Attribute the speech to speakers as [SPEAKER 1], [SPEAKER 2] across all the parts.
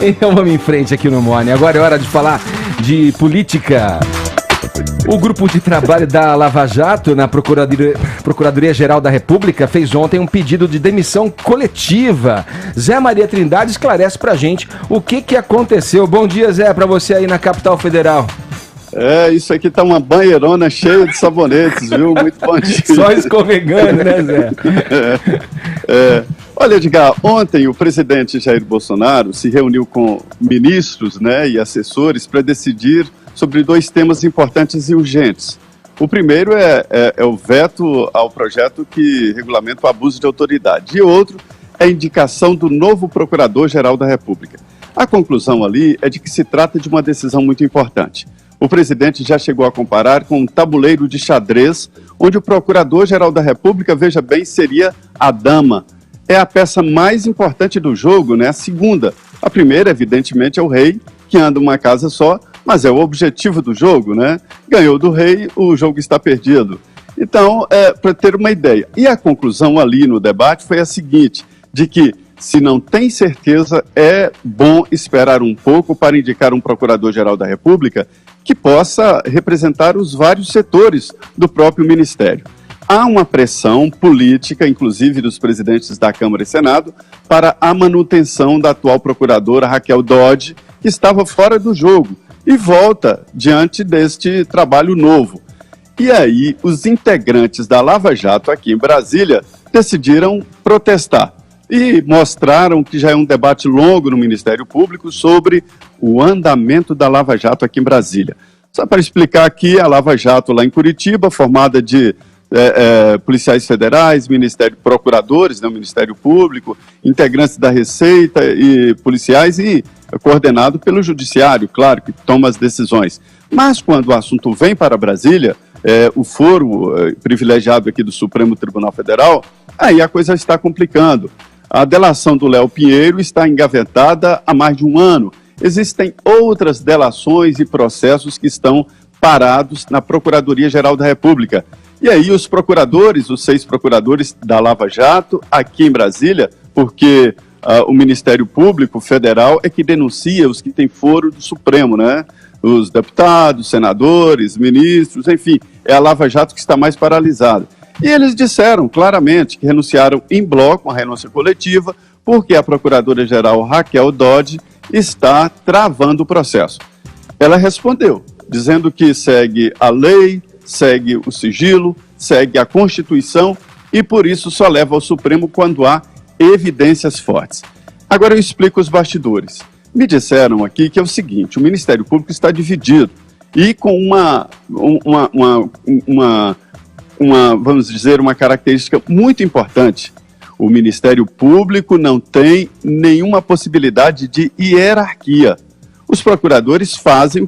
[SPEAKER 1] Então vamos em frente aqui no Morning. Agora é hora de falar de política. O grupo de trabalho da Lava Jato na Procuradoria-Geral da República fez ontem um pedido de demissão coletiva. Zé Maria Trindade esclarece pra gente o que aconteceu. Bom dia, Zé, pra você aí na capital federal.
[SPEAKER 2] Isso aqui tá uma banheirona cheia de sabonetes, viu? Muito bom dia.
[SPEAKER 1] Só escorregando, né, Zé?
[SPEAKER 2] Olha, Edgar, ontem o presidente Jair Bolsonaro se reuniu com ministros, né, e assessores para decidir sobre dois temas importantes e urgentes. O primeiro é o veto ao projeto que regulamenta o abuso de autoridade. E outro é a indicação do novo Procurador-Geral da República. A conclusão ali é de que se trata de uma decisão muito importante. O presidente já chegou a comparar com um tabuleiro de xadrez, onde o Procurador-Geral da República, veja bem, seria a dama. É a peça mais importante do jogo, né? A segunda. A primeira, evidentemente, é o rei, que anda uma casa só, mas é o objetivo do jogo, né? Ganhou do rei, o jogo está perdido. Então, para ter uma ideia. E a conclusão ali no debate foi a seguinte, de que se não tem certeza, é bom esperar um pouco para indicar um Procurador-Geral da República que possa representar os vários setores do próprio Ministério. Há uma pressão política, inclusive dos presidentes da Câmara e Senado, para a manutenção da atual procuradora Raquel Dodge, que estava fora do jogo, e volta diante deste trabalho novo. E aí, os integrantes da Lava Jato aqui em Brasília decidiram protestar e mostraram que já é um debate longo no Ministério Público sobre o andamento da Lava Jato aqui em Brasília. Só para explicar aqui, a Lava Jato lá em Curitiba, formada de policiais federais, Ministério Procuradores, né, o Ministério Público, integrantes da Receita e policiais e coordenado pelo Judiciário, claro, que toma as decisões. Mas quando o assunto vem para Brasília, o foro privilegiado aqui do Supremo Tribunal Federal, aí a coisa está complicando. A delação do Léo Pinheiro está engavetada há mais de um ano. Existem outras delações e processos que estão parados na Procuradoria-Geral da República. E aí os procuradores, os 6 procuradores da Lava Jato, aqui em Brasília, porque o Ministério Público Federal é que denuncia os que têm foro do Supremo, né? Os deputados, senadores, ministros, enfim, é a Lava Jato que está mais paralisada. E eles disseram claramente que renunciaram em bloco, uma renúncia coletiva, porque a Procuradora-Geral Raquel Dodge está travando o processo. Ela respondeu, dizendo que segue a lei, segue o sigilo, segue a Constituição e por isso só leva ao Supremo quando há evidências fortes. Agora eu explico os bastidores. Me disseram aqui que é o seguinte, o Ministério Público está dividido e com vamos dizer, uma característica muito importante. O Ministério Público não tem nenhuma possibilidade de hierarquia. Os procuradores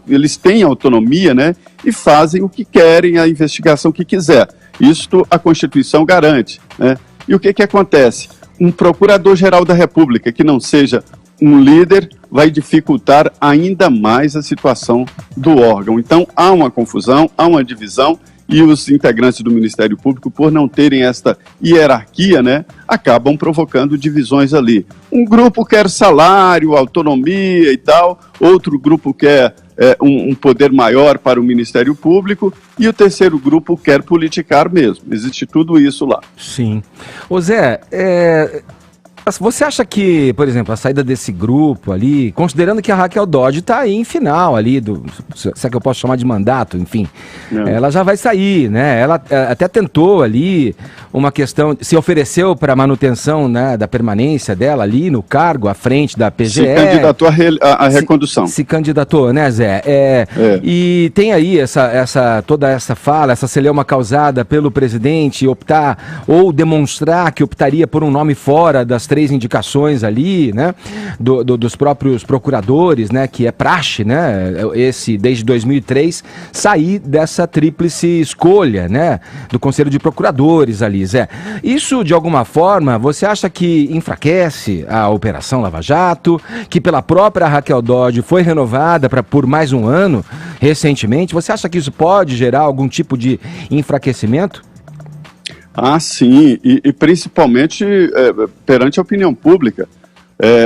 [SPEAKER 2] eles têm autonomia, né? E fazem o que querem, a investigação que quiser. Isto a Constituição garante, né? E o que acontece? Um Procurador-Geral da República que não seja um líder vai dificultar ainda mais a situação do órgão. Então, há uma confusão, há uma divisão e os integrantes do Ministério Público, por não terem esta hierarquia, né, acabam provocando divisões ali. Um grupo quer salário, autonomia e tal, outro grupo quer um poder maior para o Ministério Público e o terceiro grupo quer politicar mesmo. Existe tudo isso lá.
[SPEAKER 1] Sim. Ô Zé, você acha que, por exemplo, a saída desse grupo ali, considerando que a Raquel Dodge está aí em final ali, se é que eu posso chamar de mandato, enfim, ela já vai sair, né? Ela até tentou ali uma questão, se ofereceu para manutenção, né, da permanência dela ali no cargo à frente da PGE.
[SPEAKER 2] Se candidatou à recondução.
[SPEAKER 1] Se candidatou, né, Zé? E tem aí toda essa fala, essa celeuma causada pelo presidente optar ou demonstrar que optaria por um nome fora das 3 indicações ali, né, dos próprios procuradores, né, que é praxe, né, desde 2003, sair dessa tríplice escolha, né, do Conselho de Procuradores ali, Zé. Isso, de alguma forma, você acha que enfraquece a Operação Lava Jato, que pela própria Raquel Dodge foi renovada por mais um ano, recentemente? Você acha que isso pode gerar algum tipo de enfraquecimento?
[SPEAKER 2] Ah, sim, e principalmente perante a opinião pública.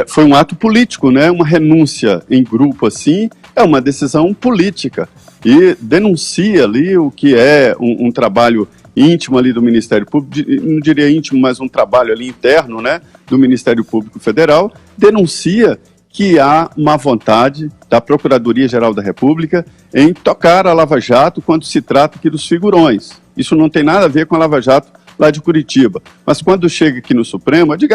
[SPEAKER 2] foi um ato político, né? Uma renúncia em grupo assim é uma decisão política e denuncia ali o que é um trabalho íntimo ali do Ministério Público, não diria íntimo, mas um trabalho ali interno, né, do Ministério Público Federal, denuncia que há má vontade da Procuradoria-Geral da República em tocar a Lava Jato quando se trata aqui dos figurões. Isso não tem nada a ver com a Lava Jato lá de Curitiba. Mas quando chega aqui no Supremo, eu digo,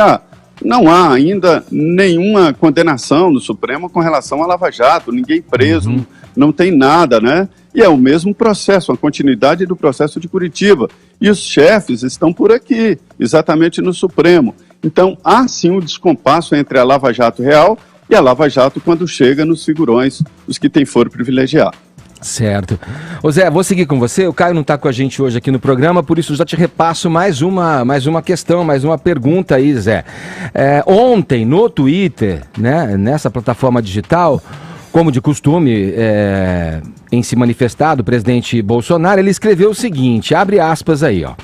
[SPEAKER 2] não há ainda nenhuma condenação no Supremo com relação à Lava Jato, ninguém preso, não tem nada, né? E é o mesmo processo, a continuidade do processo de Curitiba. E os chefes estão por aqui, exatamente no Supremo. Então, há sim um descompasso entre a Lava Jato real e a Lava Jato quando chega nos figurões, os que têm foro privilegiado.
[SPEAKER 1] Certo. Ô Zé, vou seguir com você. O Caio não está com a gente hoje aqui no programa, por isso já te repasso mais uma questão, mais uma pergunta aí, Zé. Ontem, no Twitter, né, nessa plataforma digital, como de costume, em se manifestar do presidente Bolsonaro, ele escreveu o seguinte, abre aspas aí, ó.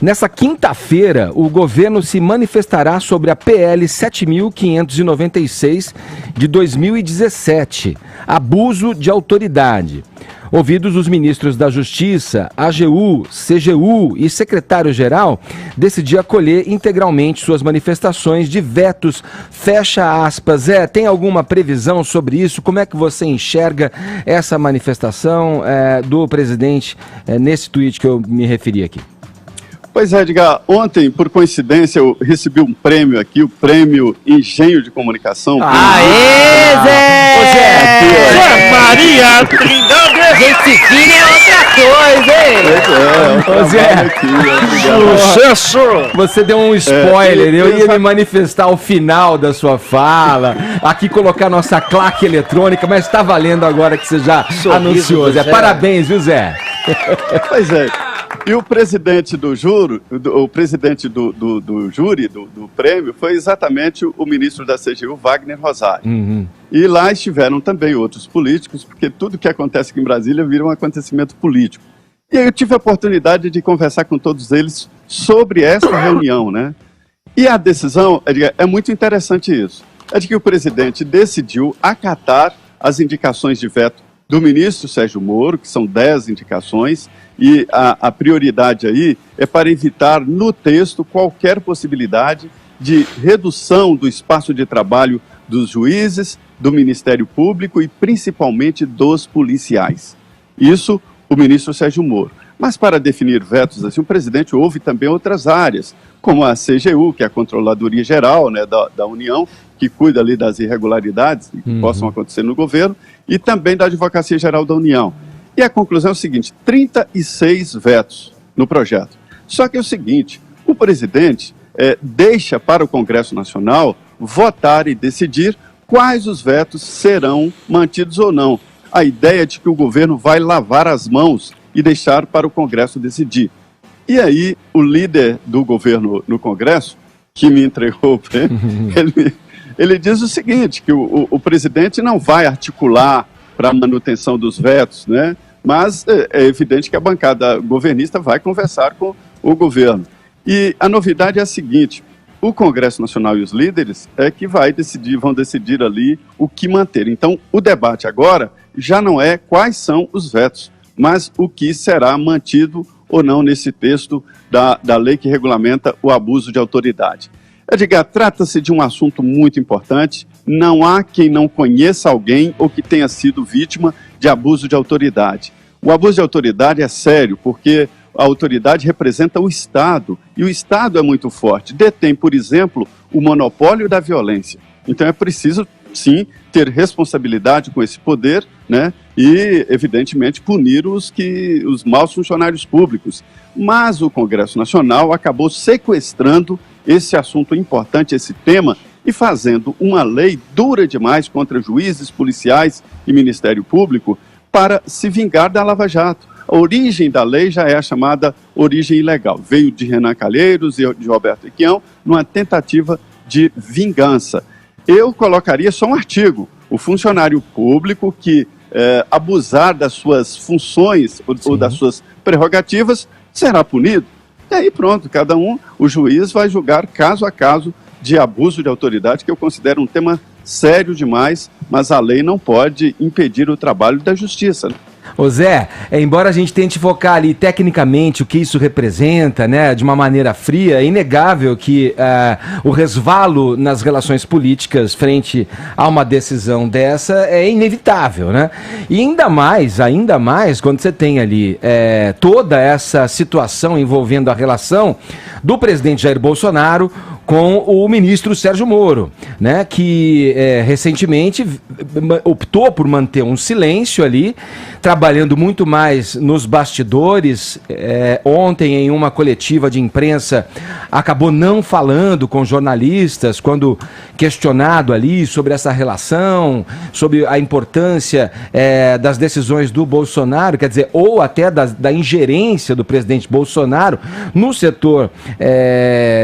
[SPEAKER 1] Nessa quinta-feira, o governo se manifestará sobre a PL 7.596 de 2017, abuso de autoridade. Ouvidos os ministros da Justiça, AGU, CGU e secretário-geral, decidi acolher integralmente suas manifestações de vetos, fecha aspas. Tem alguma previsão sobre isso? Como é que você enxerga essa manifestação do presidente nesse tweet que eu me referi aqui?
[SPEAKER 2] Pois é, Edgar, ontem, por coincidência, eu recebi um prêmio aqui, o prêmio Engenho de Comunicação.
[SPEAKER 3] Aê, Zé!
[SPEAKER 1] Ô, Zé!
[SPEAKER 3] Maria Trindade! Gente fina é outra coisa, hein?
[SPEAKER 1] Ô, Zé!
[SPEAKER 3] Sucesso!
[SPEAKER 1] Você deu um spoiler, eu ia me manifestar ao final da sua fala, aqui colocar nossa claque eletrônica, mas está valendo agora que você já anunciou, Zé. Parabéns, viu, Zé?
[SPEAKER 2] Pois é. E o presidente do júri, do prêmio, foi exatamente o ministro da CGU, Wagner Rosário. E lá estiveram também outros políticos, porque tudo que acontece aqui em Brasília vira um acontecimento político. E aí eu tive a oportunidade de conversar com todos eles sobre essa reunião, né? E a decisão, é muito interessante isso, é de que o presidente decidiu acatar as indicações de veto do ministro Sérgio Moro, que são 10 indicações, e a prioridade aí é para evitar no texto qualquer possibilidade de redução do espaço de trabalho dos juízes, do Ministério Público e principalmente dos policiais. Isso o ministro Sérgio Moro. Mas para definir vetos assim, o presidente ouve também outras áreas, como a CGU, que é a Controladoria Geral, né, da União, que cuida ali das irregularidades que possam acontecer no governo, e também da Advocacia Geral da União. E a conclusão é o seguinte, 36 vetos no projeto. Só que é o seguinte, o presidente deixa para o Congresso Nacional votar e decidir quais os vetos serão mantidos ou não. A ideia é de que o governo vai lavar as mãos e deixar para o Congresso decidir. E aí, o líder do governo no Congresso, que me entregou o prêmio, ele diz o seguinte, que o presidente não vai articular para a manutenção dos vetos, né? Mas é evidente que a bancada governista vai conversar com o governo. E a novidade é a seguinte, o Congresso Nacional e os líderes que vão decidir ali o que manter. Então, o debate agora já não é quais são os vetos, mas o que será mantido ou não nesse texto da lei que regulamenta o abuso de autoridade. Edgar, trata-se de um assunto muito importante, não há quem não conheça alguém ou que tenha sido vítima de abuso de autoridade. O abuso de autoridade é sério, porque a autoridade representa o Estado, e o Estado é muito forte, detém, por exemplo, o monopólio da violência. Então é preciso, sim, ter responsabilidade com esse poder, né? E, evidentemente, punir os maus funcionários públicos. Mas o Congresso Nacional acabou sequestrando esse assunto importante, esse tema, e fazendo uma lei dura demais contra juízes, policiais e Ministério Público para se vingar da Lava Jato. A origem da lei já é a chamada origem ilegal. Veio de Renan Calheiros e de Roberto Requião numa tentativa de vingança. Eu colocaria só um artigo. O funcionário público que abusar das suas funções ou das suas prerrogativas será punido. E aí pronto, o juiz vai julgar caso a caso de abuso de autoridade, que eu considero um tema sério demais, mas a lei não pode impedir o trabalho da justiça.
[SPEAKER 1] Ô Zé, embora a gente tente focar ali tecnicamente o que isso representa, né, de uma maneira fria, é inegável que o resvalo nas relações políticas frente a uma decisão dessa é inevitável, né? E ainda mais quando você tem ali toda essa situação envolvendo a relação do presidente Jair Bolsonaro com o ministro Sérgio Moro, né, que recentemente optou por manter um silêncio ali, trabalhando muito mais nos bastidores. Ontem, em uma coletiva de imprensa, acabou não falando com jornalistas quando questionado ali sobre essa relação, sobre a importância das decisões do Bolsonaro, quer dizer, ou até da ingerência do presidente Bolsonaro no setor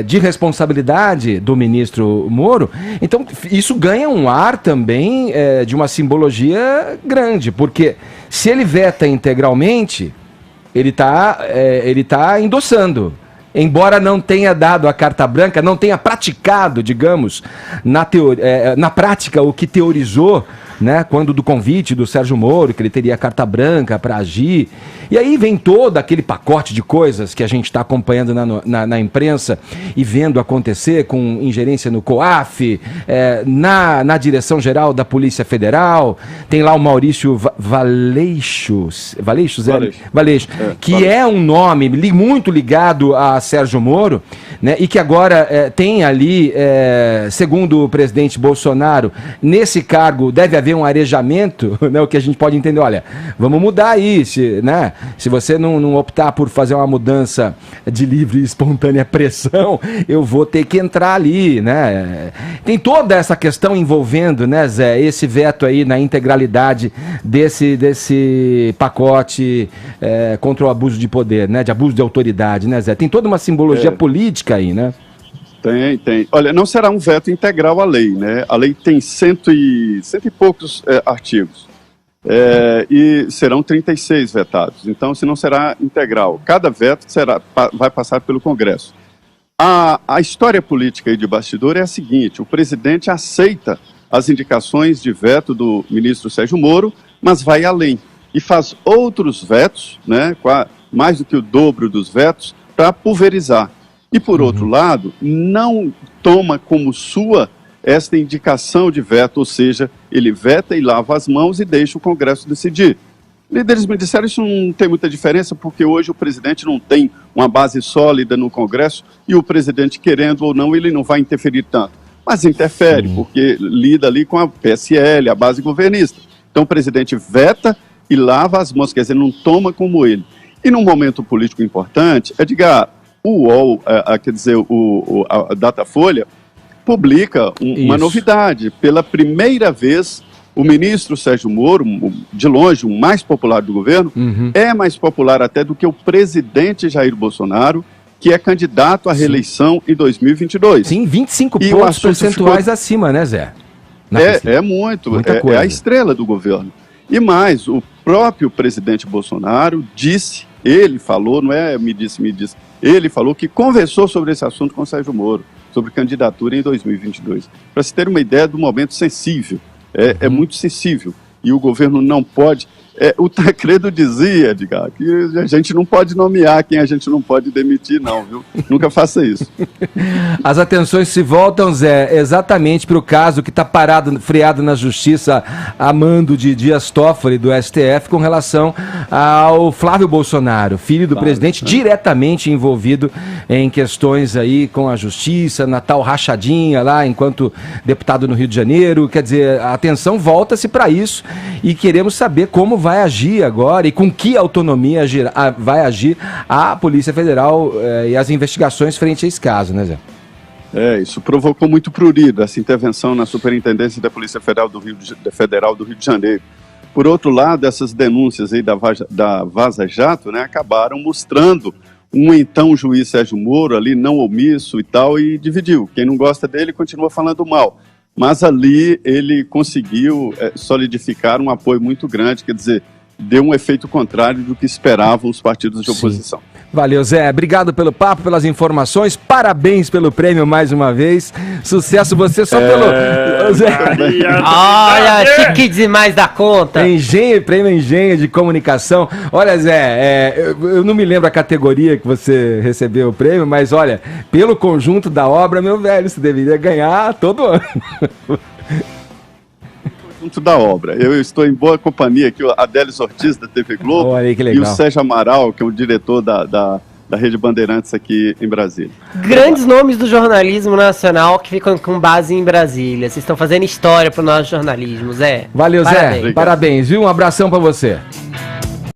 [SPEAKER 1] de responsabilidade do ministro Moro. Então, isso ganha um ar também de uma simbologia grande, porque se ele veta integralmente, ele tá endossando. Embora não tenha dado a carta branca, não tenha praticado, digamos, na prática o que teorizou, né, quando do convite do Sérgio Moro, que ele teria carta branca para agir. E aí vem todo aquele pacote de coisas que a gente está acompanhando na imprensa e vendo acontecer, com ingerência no COAF, na Direção-Geral da Polícia Federal. Tem lá o Maurício Valeixo, que é um nome muito ligado a Sérgio Moro, né, e que agora tem ali, segundo o presidente Bolsonaro, nesse cargo deve haver um arejamento, né, o que a gente pode entender, olha, vamos mudar aí, se você não optar por fazer uma mudança de livre e espontânea pressão, eu vou ter que entrar ali, né? Tem toda essa questão envolvendo, né, Zé, esse veto aí na integralidade desse pacote contra o abuso de poder, né, de abuso de autoridade, né, Zé? Tem toda uma simbologia política aí, né?
[SPEAKER 2] Tem. Olha, não será um veto integral à lei, né? A lei tem cento e poucos artigos. E serão 36 vetados. Então, se não será integral, cada veto vai passar pelo Congresso. A história política aí de bastidor é a seguinte: o presidente aceita as indicações de veto do ministro Sérgio Moro, mas vai além e faz outros vetos, né, mais do que o dobro dos vetos, para pulverizar. E, por outro lado, não toma como sua esta indicação de veto, ou seja, ele veta e lava as mãos e deixa o Congresso decidir. Líderes me disseram que isso não tem muita diferença, porque hoje o presidente não tem uma base sólida no Congresso e o presidente, querendo ou não, ele não vai interferir tanto. Mas interfere, porque lida ali com a PSL, a base governista. Então o presidente veta e lava as mãos, quer dizer, não toma como ele. E num momento político importante, Edgar, o UOL, quer dizer, a Datafolha, publica uma novidade. Pela primeira vez, o ministro Sérgio Moro, de longe o mais popular do governo, é mais popular até do que o presidente Jair Bolsonaro, que é candidato à reeleição em 2022.
[SPEAKER 1] Sim, 25 pontos percentuais acima, né, Zé?
[SPEAKER 2] É muito, é a estrela do governo. E mais, o próprio presidente Bolsonaro disse, ele falou, não é me disse, ele falou que conversou sobre esse assunto com o Sérgio Moro, sobre candidatura em 2022. Para se ter uma ideia do momento sensível, é muito sensível, e o governo não pode... o Tancredo dizia, Edgar, que a gente não pode nomear quem a gente não pode demitir, não, viu? Nunca faça isso.
[SPEAKER 1] As atenções se voltam, Zé, exatamente para o caso que está freado na justiça a mando de Dias Toffoli, do STF, com relação ao Flávio Bolsonaro, filho do presidente, diretamente envolvido em questões aí com a justiça, na tal rachadinha lá, enquanto deputado no Rio de Janeiro. Quer dizer, a atenção volta-se para isso e queremos saber como vai agir agora e com que autonomia vai agir a Polícia Federal e as investigações frente a esse caso, né, Zé?
[SPEAKER 2] Isso provocou muito prurido, essa intervenção na Superintendência da Polícia Federal do Rio de Janeiro. Por outro lado, essas denúncias aí da Vaza Jato, né, acabaram mostrando um então juiz Sérgio Moro ali não omisso e tal, e dividiu. Quem não gosta dele continua falando mal. Mas ali ele conseguiu solidificar um apoio muito grande, quer dizer, deu um efeito contrário do que esperavam os partidos de oposição.
[SPEAKER 1] Sim. Valeu, Zé. Obrigado pelo papo, pelas informações. Parabéns pelo prêmio mais uma vez. Sucesso você só pelo... Zé.
[SPEAKER 3] Olha, chique demais da conta.
[SPEAKER 1] Prêmio Engenho de Comunicação. Olha, Zé, eu não me lembro a categoria que você recebeu o prêmio, mas olha, pelo conjunto da obra, meu velho, você deveria ganhar todo ano.
[SPEAKER 2] Da obra. Eu estou em boa companhia aqui, o Adélis Ortiz, da TV Globo,
[SPEAKER 1] olha aí, que legal.
[SPEAKER 2] E o Sérgio Amaral, que é o diretor da Rede Bandeirantes aqui em Brasília.
[SPEAKER 3] Grandes nomes do jornalismo nacional que ficam com base em Brasília. Vocês estão fazendo história pro nosso jornalismo, Zé.
[SPEAKER 1] Valeu,
[SPEAKER 3] Parabéns.
[SPEAKER 1] Zé. Parabéns, viu? Um abração pra você.